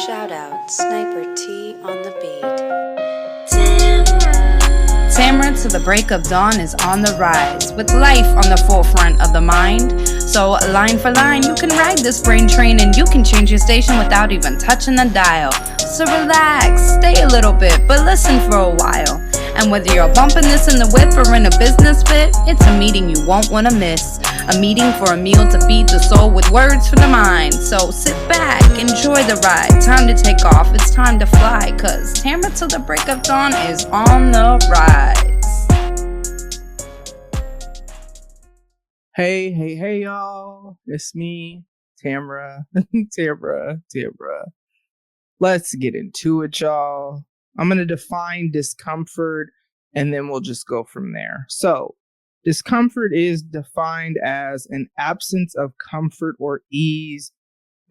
Shout out Sniper T on the beat. Tamara to the break of dawn is on the rise, with life on the forefront of the mind. So line for line, you can ride this brain train and you can change your station without even touching the dial. So relax, stay a little bit, but listen for a while. And whether you're bumping this in the whip or in a business fit, it's a meeting you won't want to miss. A meeting for a meal to feed the soul with words for the mind. So sit back, enjoy the ride. Time to take off, it's time to fly. Cause Tamara till the break of dawn is on the rise. Hey, y'all. It's me, Tamara. Tamara. Let's get into it, y'all. I'm going to define discomfort and then we'll just go from there. So, discomfort is defined as an absence of comfort or ease,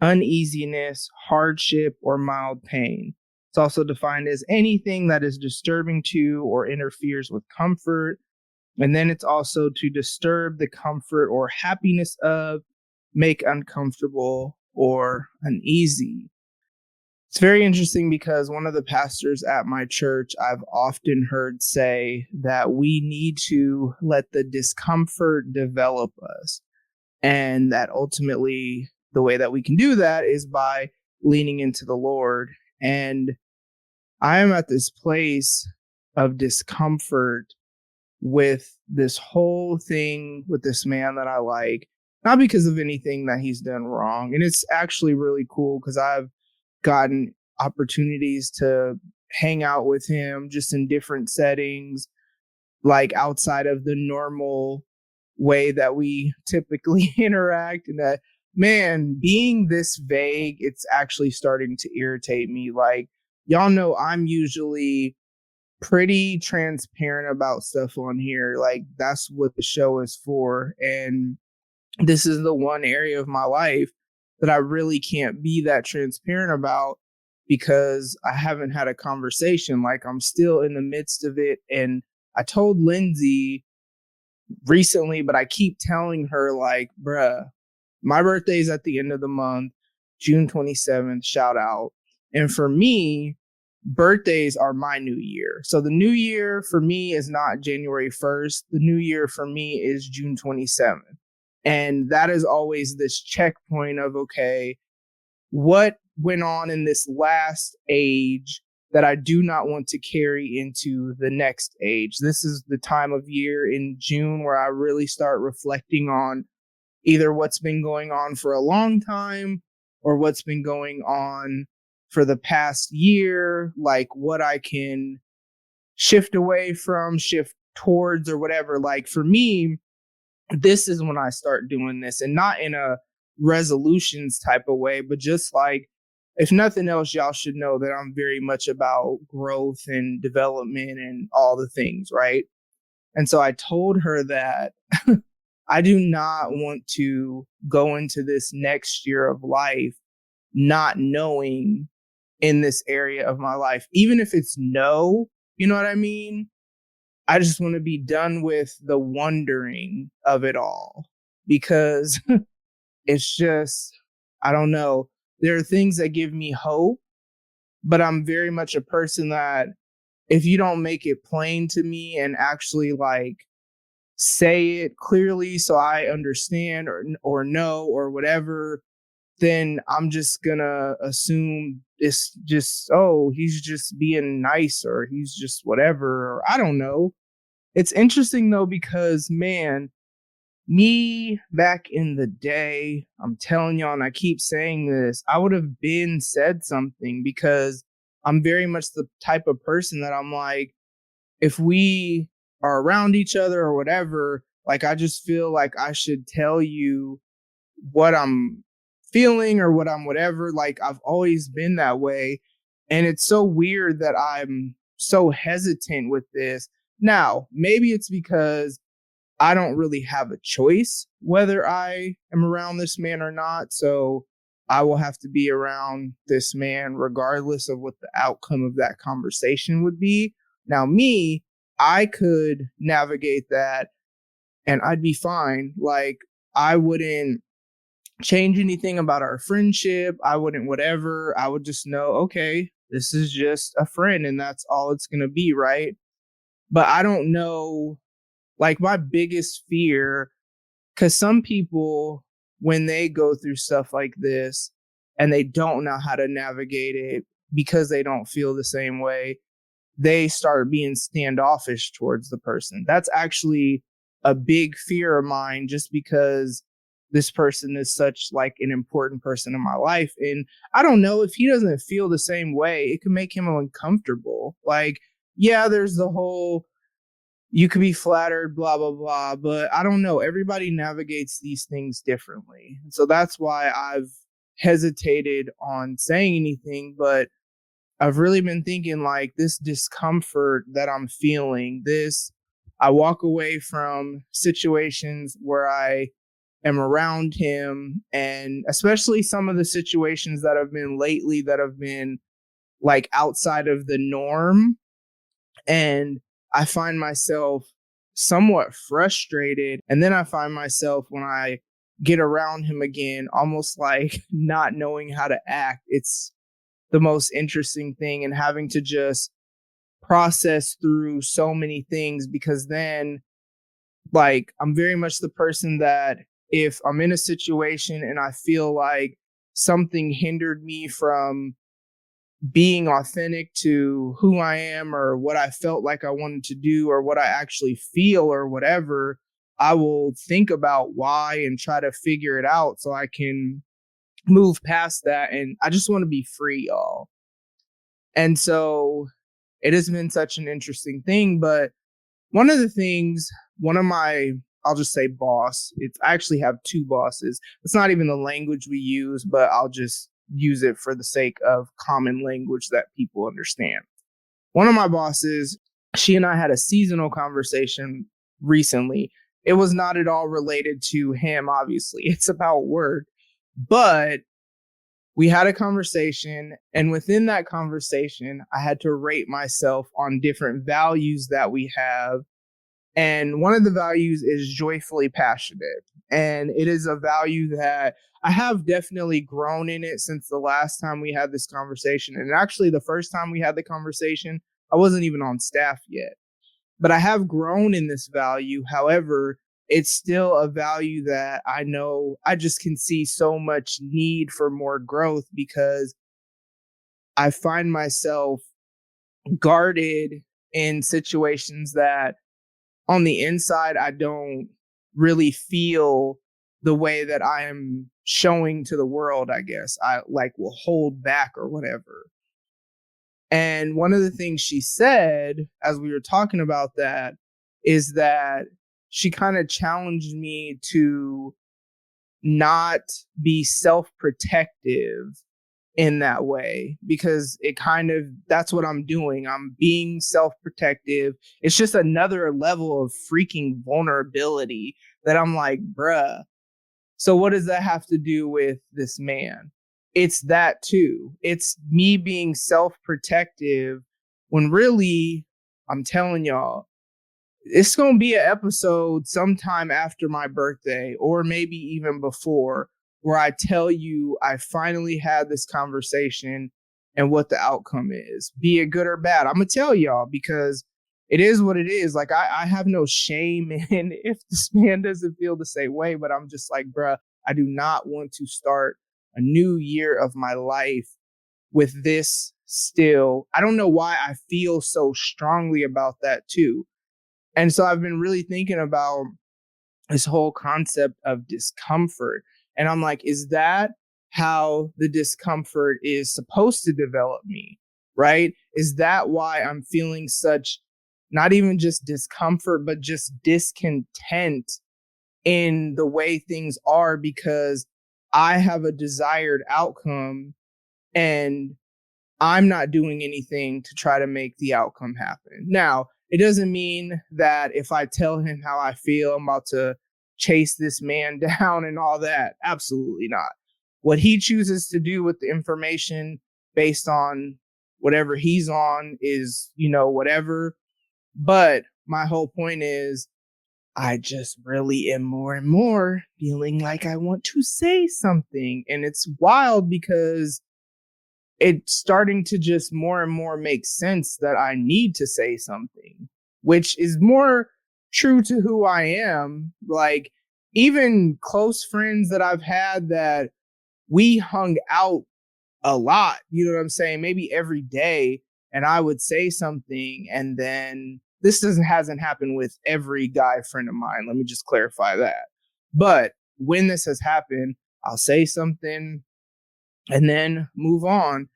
uneasiness, hardship, or mild pain. It's also defined as anything that is disturbing to or interferes with comfort. And then it's also to disturb the comfort or happiness of, make uncomfortable or uneasy. It's very interesting because one of the pastors at my church I've often heard say that we need to let the discomfort develop us. And that ultimately the way that we can do that is by leaning into the Lord. And I am at this place of discomfort with this whole thing with this man that I like, not because of anything that he's done wrong. And it's actually really cool because I've gotten opportunities to hang out with him just in different settings, like outside of the normal way that we typically interact. And that, man, being this vague, it's actually starting to irritate me. Like, y'all know I'm usually pretty transparent about stuff on here. Like, that's what the show is for. And this is the one area of my life that I really can't be that transparent about because I haven't had a conversation. Like, I'm still in the midst of it. And I told Lindsey recently, but I keep telling her, like, bruh, my birthday's at the end of the month, June 27th, shout out. And for me, birthdays are my new year. So the new year for me is not January 1st. The new year for me is June 27th. And that is always this checkpoint of, okay, what went on in this last age that I do not want to carry into the next age? This is the time of year in June where I really start reflecting on either what's been going on for a long time or what's been going on for the past year, like what I can shift away from, shift towards, or whatever. Like, for me, this is when I start doing this, and not in a resolutions type of way, but just like, if nothing else, y'all should know that I'm very much about growth and development and all the things, right? And so I told her that I do not want to go into this next year of life not knowing in this area of my life, even if it's no, you know what I mean? I just want to be done with the wondering of it all, because it's just, I don't know. There are things that give me hope, but I'm very much a person that if you don't make it plain to me and actually like say it clearly so I understand or know or whatever, then I'm just gonna assume it's just, oh, he's just being nice or he's just whatever, or I don't know. It's interesting though, because man, me back in the day, I'm telling y'all, and I keep saying this, I would have been said something, because I'm very much the type of person that I'm like, if we are around each other or whatever, like I just feel like I should tell you what I'm feeling or what I'm whatever. Like, I've always been that way. And it's so weird that I'm so hesitant with this. Now, maybe it's because I don't really have a choice whether I am around this man or not. So I will have to be around this man regardless of what the outcome of that conversation would be. Now, me, I could navigate that and I'd be fine. Like, I wouldn't change anything about our friendship. I wouldn't whatever. I would just know, okay, this is just a friend and that's all it's going to be, right? But I don't know, like my biggest fear, because some people, when they go through stuff like this and they don't know how to navigate it because they don't feel the same way, they start being standoffish towards the person. That's actually a big fear of mine, just because this person is such like an important person in my life. And I don't know, if he doesn't feel the same way, it can make him uncomfortable. Like, yeah, there's the whole, you could be flattered, blah, blah, blah. But I don't know. Everybody navigates these things differently. So that's why I've hesitated on saying anything. But I've really been thinking, like, this discomfort that I'm feeling, I walk away from situations where I am around him, and especially some of the situations that have been lately that have been like outside of the norm. And I find myself somewhat frustrated. And then I find myself, when I get around him again, almost like not knowing how to act. It's the most interesting thing, and having to just process through so many things, because then, like, I'm very much the person that if I'm in a situation and I feel like something hindered me from being authentic to who I am or what I felt like I wanted to do or what I actually feel or whatever, I will think about why and try to figure it out so I can move past that. And I just want to be free, y'all. And so it has been such an interesting thing. But one of the things, one of my, I'll just say boss, I actually have two bosses. It's not even the language we use, but I'll just use it for the sake of common language that people understand. One of my bosses, she and I had a seasonal conversation recently. It was not at all related to him, obviously. It's about work. But we had a conversation, and within that conversation, I had to rate myself on different values that we have. And one of the values is joyfully passionate. And it is a value that I have definitely grown in it since the last time we had this conversation. And actually, the first time we had the conversation, I wasn't even on staff yet. But I have grown in this value. However, it's still a value that I know I just can see so much need for more growth, because I find myself guarded in situations that on the inside, I don't really feel the way that I am showing to the world, I guess. I like will hold back or whatever. And one of the things she said as we were talking about that is that she kind of challenged me to not be self-protective in that way, because that's what I'm doing. I'm being self-protective. It's just another level of freaking vulnerability that I'm like, bruh. So what does that have to do with this man? It's that too. It's me being self-protective when really, I'm telling y'all, it's going to be an episode sometime after my birthday, or maybe even before, where I tell you I finally had this conversation and what the outcome is, be it good or bad. I'm going to tell y'all, because it is what it is. Like, I have no shame in if this man doesn't feel the same way, but I'm just like, bruh, I do not want to start a new year of my life with this still. I don't know why I feel so strongly about that too. And so I've been really thinking about this whole concept of discomfort. And I'm like, is that how the discomfort is supposed to develop me? Right? Is that why I'm feeling such, not even just discomfort, but just discontent in the way things are, because I have a desired outcome and I'm not doing anything to try to make the outcome happen. Now, it doesn't mean that if I tell him how I feel, I'm about to chase this man down and all that. Absolutely not. What he chooses to do with the information based on whatever he's on is, whatever. But my whole point is, I just really am more and more feeling like I want to say something. And it's wild because it's starting to just more and more make sense that I need to say something, which is more true to who I am. Like, even close friends that I've had that we hung out a lot, you know what I'm saying? Maybe every day. And I would say something, and then this hasn't happened with every guy friend of mine. Let me just clarify that. But when this has happened, I'll say something and then move on.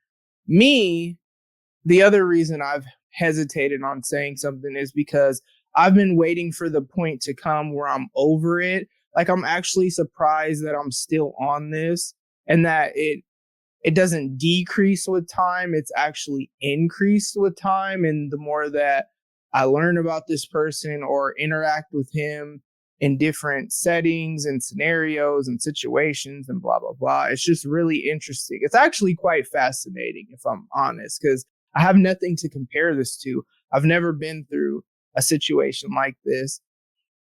Me, the other reason I've hesitated on saying something is because I've been waiting for the point to come where I'm over it. Like, I'm actually surprised that I'm still on this, and that it doesn't decrease with time. It's actually increased with time. And the more that I learn about this person or interact with him in different settings and scenarios and situations and blah, blah, blah, it's just really interesting. It's actually quite fascinating, if I'm honest, because I have nothing to compare this to. I've never been through a situation like this.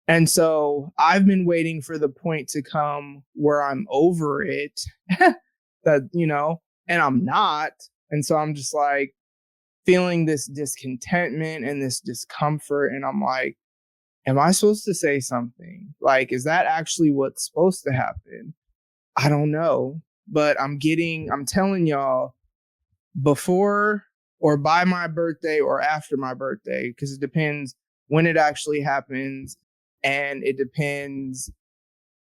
And so I've been waiting for the point to come where I'm over it. That, and I'm not. And so I'm just like feeling this discontentment and this discomfort. And I'm like, am I supposed to say something? Like, is that actually what's supposed to happen? I don't know. But I'm telling y'all, before or by my birthday or after my birthday, because it depends when it actually happens, and it depends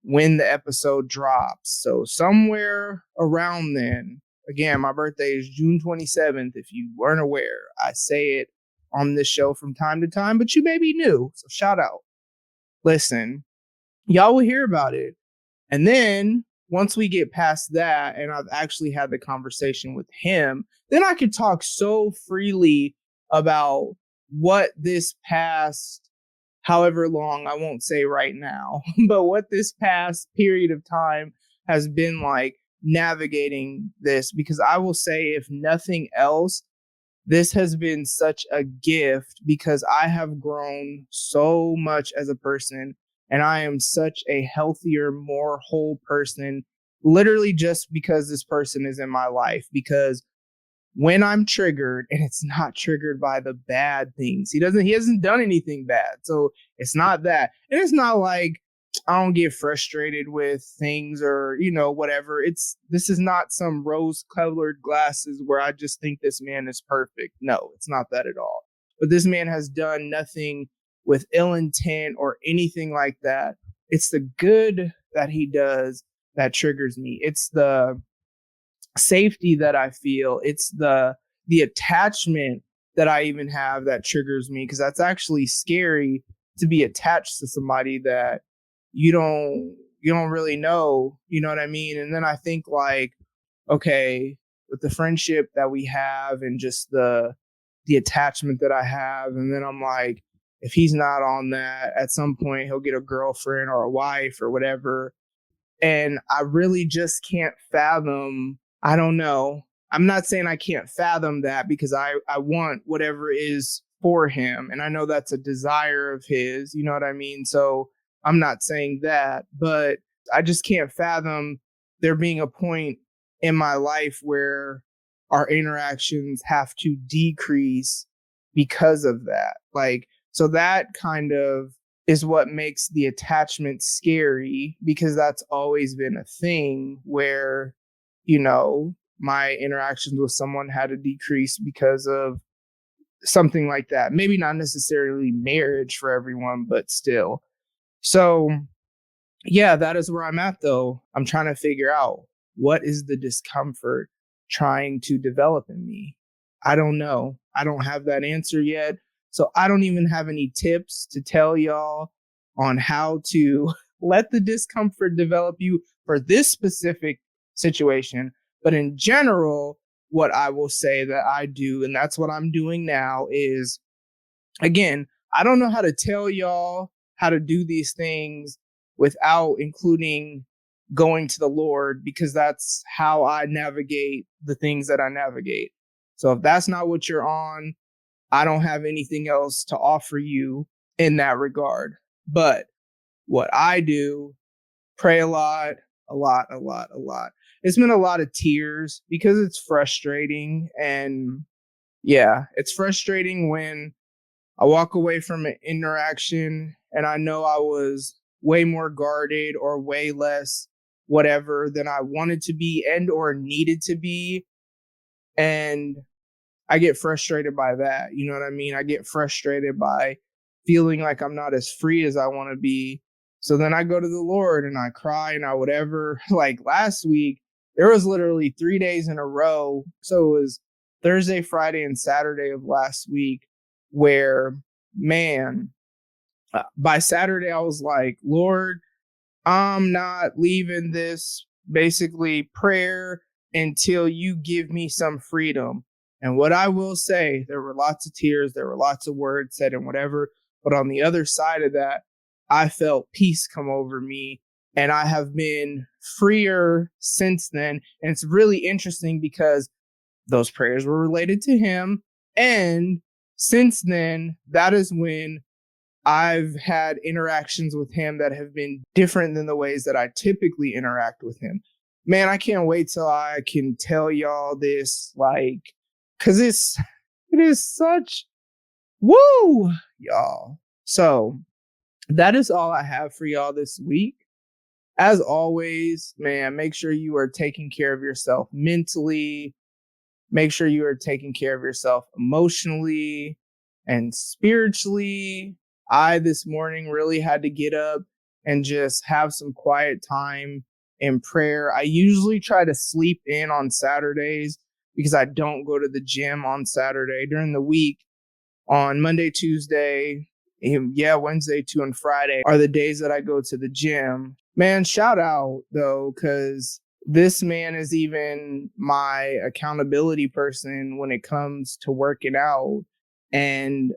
when the episode drops. So somewhere around then, again, my birthday is June 27th. If you weren't aware, I say it on this show from time to time, but you may be new. So shout out. Listen, y'all will hear about it. And then once we get past that and I've actually had the conversation with him, then I could talk so freely about what this past, however long, I won't say right now, but what this past period of time has been like navigating this. Because I will say, if nothing else, this has been such a gift, because I have grown so much as a person, and I am such a healthier, more whole person, literally just because this person is in my life. Because when I'm triggered, and it's not triggered by the bad things, he hasn't done anything bad. So it's not that. And it's not like I don't get frustrated with things or, whatever. This is not some rose colored glasses where I just think this man is perfect. No, it's not that at all. But this man has done nothing with ill intent or anything like that. It's the good that he does that triggers me. It's the safety that I feel. It's the attachment that I even have that triggers me, because that's actually scary, to be attached to somebody that you don't really know, you know what I mean? And then I think, like, okay, with the friendship that we have and just the attachment that I have, and then I'm like, if he's not on that, at some point he'll get a girlfriend or a wife or whatever. And I really just can't fathom. I don't know. I'm not saying I can't fathom that, because I want whatever is for him. And I know that's a desire of his, you know what I mean? So I'm not saying that, but I just can't fathom there being a point in my life where our interactions have to decrease because of that. Like, so that kind of is what makes the attachment scary, because that's always been a thing where, my interactions with someone had to decrease because of something like that. Maybe not necessarily marriage for everyone, but still. So yeah, that is where I'm at, though. I'm trying to figure out, what is the discomfort trying to develop in me? I don't know. I don't have that answer yet. So I don't even have any tips to tell y'all on how to let the discomfort develop you for this specific situation. But in general, what I will say that I do, and that's what I'm doing now, is, again, I don't know how to tell y'all how to do these things without including going to the Lord, because that's how I navigate the things that I navigate. So if that's not what you're on, I don't have anything else to offer you in that regard. But what I do, pray a lot, a lot, a lot, a lot. It's been a lot of tears because it's frustrating. And yeah, it's frustrating when I walk away from an interaction and I know I was way more guarded or way less whatever than I wanted to be and or needed to be. And I get frustrated by that. You know what I mean? I get frustrated by feeling like I'm not as free as I want to be. So then I go to the Lord and I cry and I whatever. Like last week, there was literally 3 days in a row. So it was Thursday, Friday, and Saturday of last week where, man, by Saturday, I was like, Lord, I'm not leaving this basically prayer until you give me some freedom. And what I will say, there were lots of tears, there were lots of words said and whatever. But on the other side of that, I felt peace come over me. And I have been freer since then. And it's really interesting because those prayers were related to him. And since then, that is when I've had interactions with him that have been different than the ways that I typically interact with him. Man, I can't wait till I can tell y'all this, like, cause it is such woo, y'all. So that is all I have for y'all this week. As always, man, make sure you are taking care of yourself mentally. Make sure you are taking care of yourself emotionally and spiritually. I this morning really had to get up and just have some quiet time in prayer. I usually try to sleep in on Saturdays because I don't go to the gym on Saturday. During the week, on Monday, Tuesday, Wednesday, 2 and Friday are the days that I go to the gym. Man, shout out though, because this man is even my accountability person when it comes to working out. And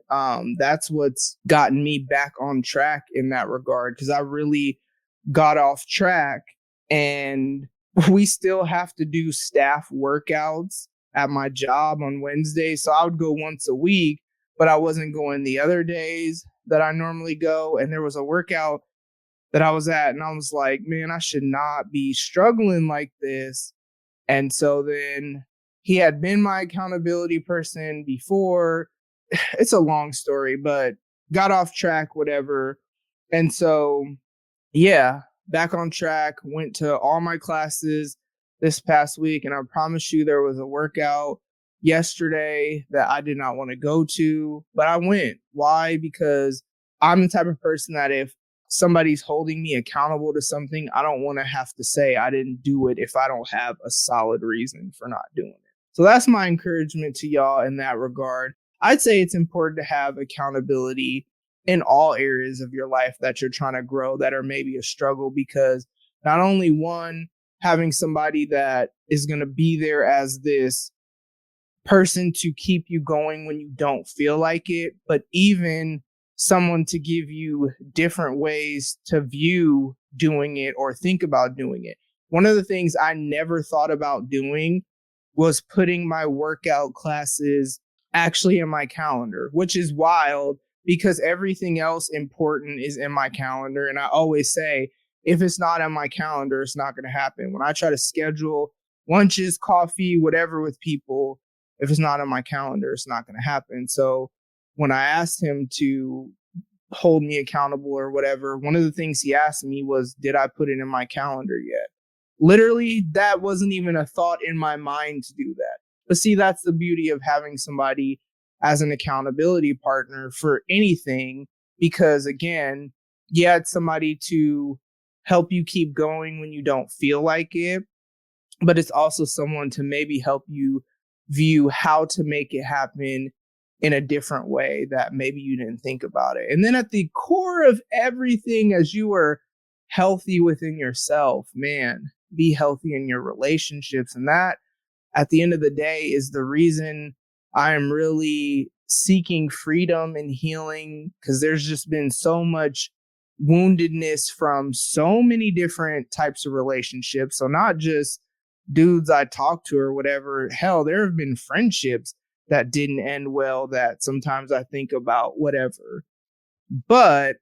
that's what's gotten me back on track in that regard, because I really got off track and we still have to do staff workouts at my job on Wednesday. So I would go once a week, but I wasn't going the other days that I normally go. And there was a workout that I was at and I was like, man, I should not be struggling like this. And so then he had been my accountability person before. It's a long story, but got off track, whatever. And so, yeah, back on track, went to all my classes this past week. And I promise you there was a workout yesterday that I did not want to go to, but I went. Why? Because I'm the type of person that if somebody's holding me accountable to something, I don't want to have to say I didn't do it if I don't have a solid reason for not doing it. So that's my encouragement to y'all in that regard. I'd say it's important to have accountability in all areas of your life that you're trying to grow that are maybe a struggle, because not only one, having somebody that is going to be there as this person to keep you going when you don't feel like it, but even someone to give you different ways to view doing it or think about doing it. One of the things I never thought about doing was putting my workout classes actually in my calendar, which is wild because everything else important is in my calendar. And I always say, if it's not on my calendar, it's not going to happen. When I try to schedule lunches, coffee, whatever with people, if it's not on my calendar, it's not going to happen. So when I asked him to hold me accountable or whatever, one of the things he asked me was, did I put it in my calendar yet? Literally, that wasn't even a thought in my mind to do that. But see, that's the beauty of having somebody as an accountability partner for anything, because again, yeah, it's somebody to help you keep going when you don't feel like it, but it's also someone to maybe help you view how to make it happen in a different way that maybe you didn't think about it. And then at the core of everything, as you are healthy within yourself, man, be healthy in your relationships. And that, at the end of the day, is the reason I am really seeking freedom and healing, because there's just been so much woundedness from so many different types of relationships. So not just dudes I talk to or whatever. Hell, there have been friendships that didn't end well that sometimes I think about, whatever. But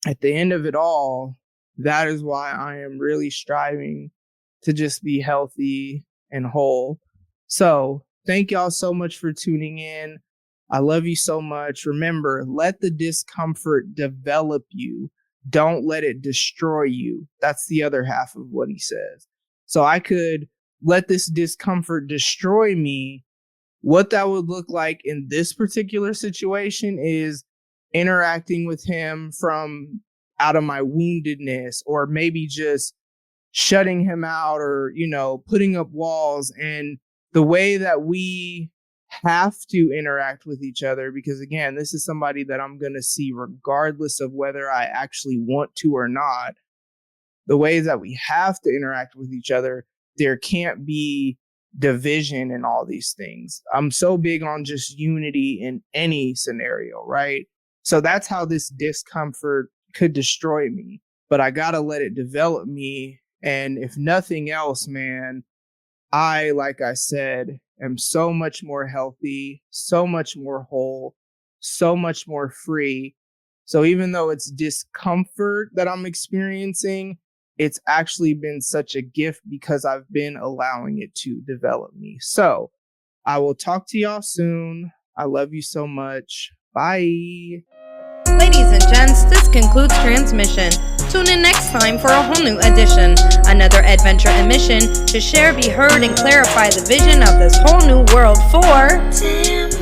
at the end of it all, that is why I am really striving to just be healthy and whole. So thank y'all so much for tuning in. I love you so much. Remember, let the discomfort develop you. Don't let it destroy you. That's the other half of what he says. So I could let this discomfort destroy me. What that would look like in this particular situation is interacting with him from out of my woundedness, or maybe just shutting him out, or, putting up walls. And the way that we have to interact with each other, because again, this is somebody that I'm going to see regardless of whether I actually want to or not. The ways that we have to interact with each other, there can't be division and all these things. I'm so big on just unity in any scenario, right? So that's how this discomfort could destroy me, but I gotta let it develop me. And if nothing else, man, like I said, am so much more healthy, so much more whole, so much more free. So even though it's discomfort that I'm experiencing, it's actually been such a gift because I've been allowing it to develop me. So I will talk to y'all soon. I love you so much. Bye. Ladies and gents, this concludes transmission. Tune in next time for a whole new edition. Another adventure and mission to share, be heard, and clarify the vision of this whole new world for Tam.